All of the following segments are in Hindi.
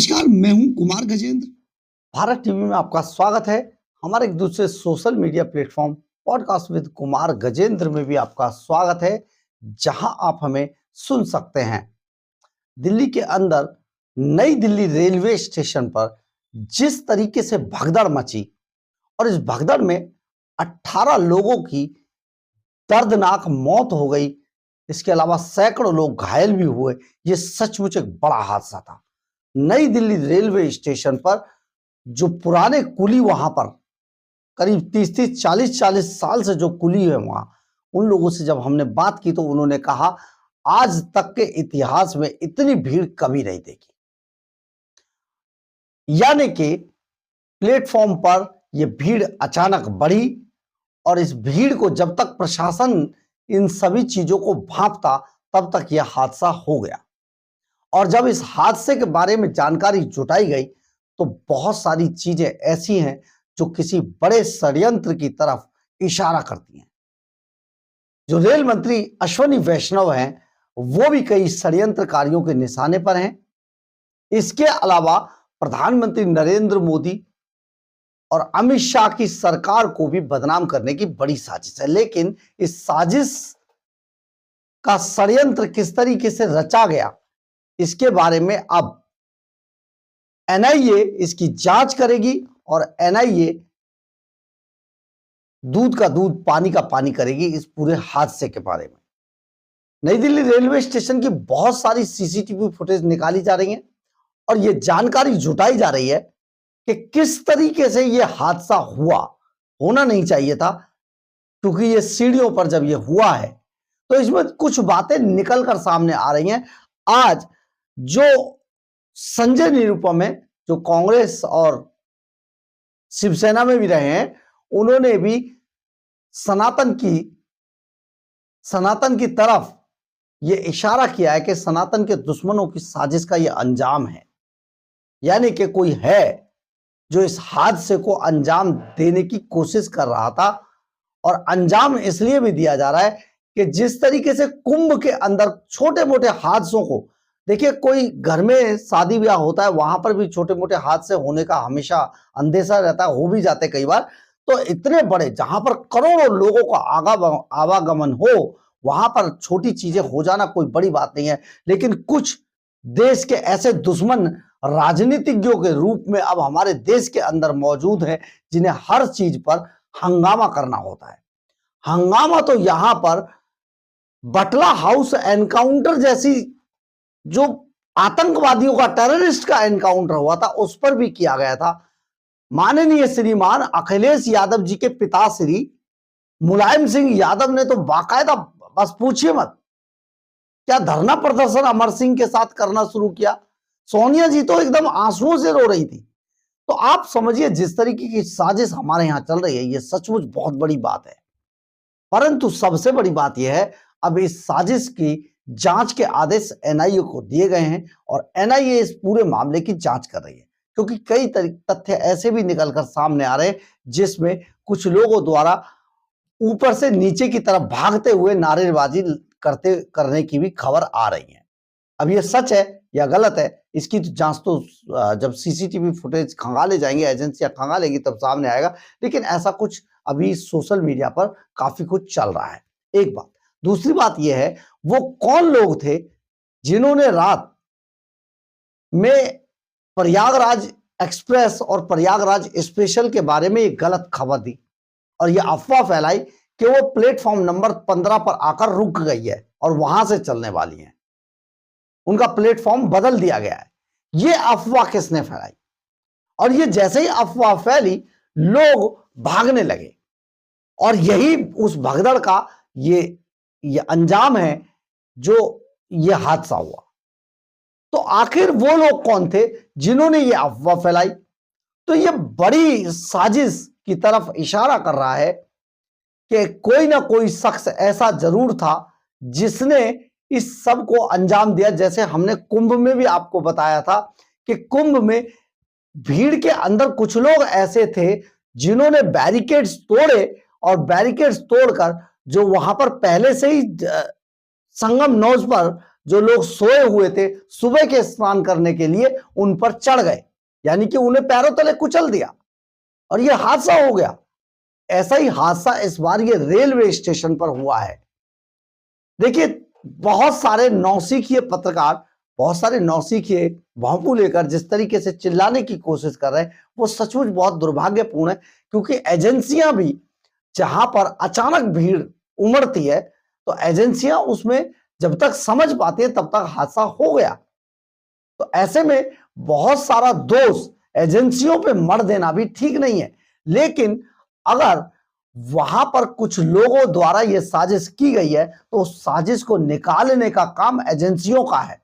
नमस्कार, मैं हूं कुमार गजेंद्र। भारत टीवी में आपका स्वागत है। हमारे एक दूसरे social media platform podcast with Kumar Gajendra में भी आपका स्वागत है, जहां आप हमें सुन सकते हैं। दिल्ली के अंदर नई दिल्ली रेलवे स्टेशन पर जिस तरीके से भगदड़ मची और इस भगदड़ में 18 लोगों की दर्दनाक मौत हो गई, इसके अलावा सैकड़ों लोग घायल भी हुए। ये सचमुच एक बड़ा हादसा था। नई दिल्ली रेलवे स्टेशन पर जो पुराने कुली वहां पर करीब 30-30, 40-40 साल से जो कुली है वहां, उन लोगों से जब हमने बात की तो उन्होंने कहा आज तक के इतिहास में इतनी भीड़ कभी नहीं देखी। यानी कि प्लेटफॉर्म पर यह भीड़ अचानक बढ़ी और इस भीड़ को जब तक प्रशासन इन सभी चीजों को भांपता तब तक यह हादसा हो गया। और जब इस हादसे के बारे में जानकारी जुटाई गई तो बहुत सारी चीजें ऐसी हैं जो किसी बड़े षड्यंत्र की तरफ इशारा करती हैं। जो रेल मंत्री अश्विनी वैष्णव हैं, वो भी कई षड्यंत्रकारियों के निशाने पर हैं। इसके अलावा प्रधानमंत्री नरेंद्र मोदी और अमित शाह की सरकार को भी बदनाम करने की बड़ी साजिश है। लेकिन इस साजिश का षड्यंत्र किस तरीके से रचा गया, इसके बारे में अब एनआईए इसकी जांच करेगी और एनआईए दूध का दूध पानी का पानी करेगी इस पूरे हादसे के बारे में। नई दिल्ली रेलवे स्टेशन की बहुत सारी सीसीटीवी फुटेज निकाली जा रही है और यह जानकारी जुटाई जा रही है कि किस तरीके से यह हादसा हुआ। होना नहीं चाहिए था, क्योंकि यह सीढ़ियों पर जब यह हुआ है तो इसमें कुछ बातें निकल कर सामने आ रही हैं। आज जो संजय निरुपम है, जो कांग्रेस और शिवसेना में भी रहे हैं, उन्होंने भी सनातन की तरफ यह इशारा किया है कि सनातन के दुश्मनों की साजिश का यह अंजाम है। यानी कि कोई है जो इस हादसे को अंजाम देने की कोशिश कर रहा था। और अंजाम इसलिए भी दिया जा रहा है कि जिस तरीके से कुंभ के अंदर छोटे मोटे हादसों को, देखिए कोई घर में शादी ब्याह होता है, वहां पर भी छोटे मोटे हादसे होने का हमेशा अंदेशा रहता है, हो भी जाते कई बार। तो इतने बड़े जहां पर करोड़ों लोगों का आवागमन हो, वहां पर छोटी चीजें हो जाना कोई बड़ी बात नहीं है। लेकिन कुछ देश के ऐसे दुश्मन राजनीतिज्ञों के रूप में अब हमारे देश के अंदर मौजूद है, जिन्हें हर चीज पर हंगामा करना होता है। हंगामा तो यहां पर बटला हाउस एनकाउंटर जैसी जो आतंकवादियों का, टेररिस्ट का एनकाउंटर हुआ था, उस पर भी किया गया था। माननीय श्रीमान अखिलेश यादव जी के पिता श्री मुलायम सिंह यादव ने तो बाकायदा, बस पूछिए मत, क्या धरना प्रदर्शन अमर सिंह के साथ करना शुरू किया। सोनिया जी तो एकदम आंसुओं से रो रही थी। तो आप समझिए जिस तरीके की साजिश हमारे यहां चल रही है, यह सचमुच बहुत बड़ी बात है। परंतु सबसे बड़ी बात यह है, अब इस साजिश की जांच के आदेश एनआईए को दिए गए हैं और एनआईए इस पूरे मामले की जांच कर रही है, क्योंकि कई तथ्य ऐसे भी निकलकर सामने आ रहे हैं जिसमें कुछ लोगों द्वारा ऊपर से नीचे की तरफ भागते हुए नारेबाजी करने की भी खबर आ रही है। अब यह सच है या गलत है, इसकी तो जांच तो जब सीसीटीवी फुटेज खंगाले जाएंगे, एजेंसियां खंगालेंगी, तब सामने आएगा। लेकिन ऐसा कुछ अभी सोशल मीडिया पर काफी कुछ चल रहा है, एक बात। दूसरी बात यह है, वो कौन लोग थे जिन्होंने रात में प्रयागराज एक्सप्रेस और प्रयागराज स्पेशल के बारे में एक गलत खबर दी और यह अफवाह फैलाई कि वो प्लेटफॉर्म नंबर 15 पर आकर रुक गई है और वहां से चलने वाली है, उनका प्लेटफॉर्म बदल दिया गया है। यह अफवाह किसने फैलाई? और ये जैसे ही अफवाह फैली, लोग भागने लगे और यही उस भगदड़ का ये अंजाम है जो ये हादसा हुआ। तो आखिर वो लोग कौन थे जिन्होंने ये अफवाह फैलाई? तो ये बड़ी साजिश की तरफ इशारा कर रहा है कि कोई ना कोई शख्स ऐसा जरूर था जिसने इस सब को अंजाम दिया। जैसे हमने कुंभ में भी आपको बताया था कि कुंभ में भीड़ के अंदर कुछ लोग ऐसे थे जिन्होंने बैरिकेड्स तोड़े और बैरिकेड्स तोड़कर जो वहां पर पहले से ही संगम नौज पर जो लोग सोए हुए थे सुबह के स्नान करने के लिए उन पर चढ़ गए, यानी कि उन्हें पैरों तले कुचल दिया और यह हादसा हो गया। ऐसा ही हादसा इस बार ये रेलवे स्टेशन पर हुआ है। देखिए, बहुत सारे नौसिखिए पत्रकार, बहुत सारे नौसिखिए भौंपू लेकर जिस तरीके से चिल्लाने की कोशिश कर रहे हैं वो सचमुच बहुत दुर्भाग्यपूर्ण है, क्योंकि एजेंसियां भी जहां पर अचानक भीड़ उमड़ती है तो एजेंसियां उसमें जब तक समझ पाती है तब तक हादसा हो गया। तो ऐसे में बहुत सारा दोष एजेंसियों पे मर देना भी ठीक नहीं है, लेकिन अगर वहां पर कुछ लोगों द्वारा यह साजिश की गई है तो उस साजिश को निकालने का काम एजेंसियों का है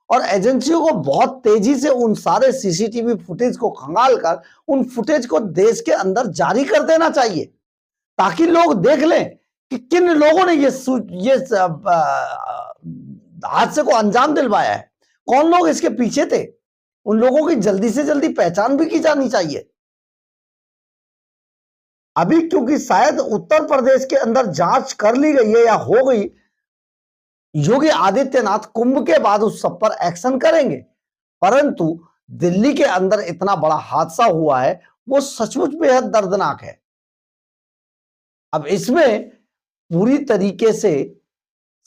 और एजेंसियों को बहुत तेजी से उन सारे सीसीटीवी फुटेज को खंगाल कर उन फुटेज को देश के अंदर जारी कर देना चाहिए, ताकि लोग देख लें कि किन लोगों ने ये हादसे को अंजाम दिलवाया है, कौन लोग इसके पीछे थे। उन लोगों की जल्दी से जल्दी पहचान भी की जानी चाहिए। अभी क्योंकि शायद उत्तर प्रदेश के अंदर जांच कर ली गई है या हो गई, योगी आदित्यनाथ कुंभ के बाद उस सब पर एक्शन करेंगे, परंतु दिल्ली के अंदर इतना बड़ा हादसा हुआ है वो सचमुच बेहद दर्दनाक है। अब इसमें पूरी तरीके से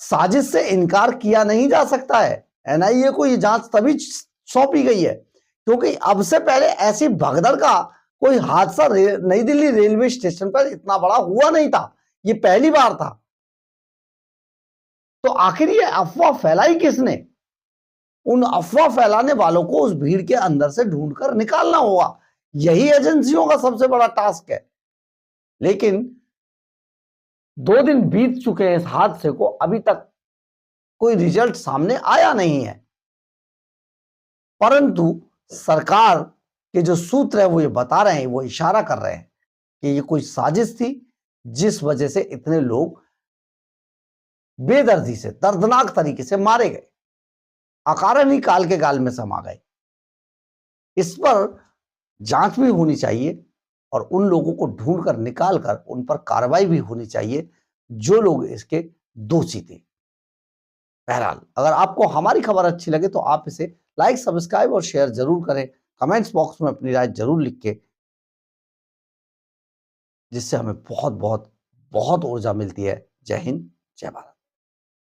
साजिश से इनकार किया नहीं जा सकता है। एनआईए को ये जांच तभी सौंपी गई है क्योंकि अब से पहले ऐसी भगदड़ का कोई हादसा नई दिल्ली रेलवे स्टेशन पर इतना बड़ा हुआ नहीं था, ये पहली बार था। तो आखिर ये अफवाह फैलाई किसने? उन अफवाह फैलाने वालों को उस भीड़ के अंदर से ढूंढकर निकालना होगा, यही एजेंसियों का सबसे बड़ा टास्क है। लेकिन 2 दिन बीत चुके हैं इस हादसे को, अभी तक कोई रिजल्ट सामने आया नहीं है, परंतु सरकार के जो सूत्र है वो ये बता रहे हैं, वो इशारा कर रहे हैं कि ये कोई साजिश थी जिस वजह से इतने लोग बेदर्दी से दर्दनाक तरीके से मारे गए, अकारण ही काल के गाल में समा गए। इस पर जांच भी होनी चाहिए और उन लोगों को ढूंढकर निकाल कर उन पर कार्रवाई भी होनी चाहिए जो लोग इसके दोषी थे। बहरहाल, अगर आपको हमारी खबर अच्छी लगे तो आप इसे लाइक, सब्सक्राइब और शेयर जरूर करें। कमेंट्स बॉक्स में अपनी राय जरूर लिख के, जिससे हमें बहुत बहुत बहुत ऊर्जा मिलती है। जय हिंद, जय भारत।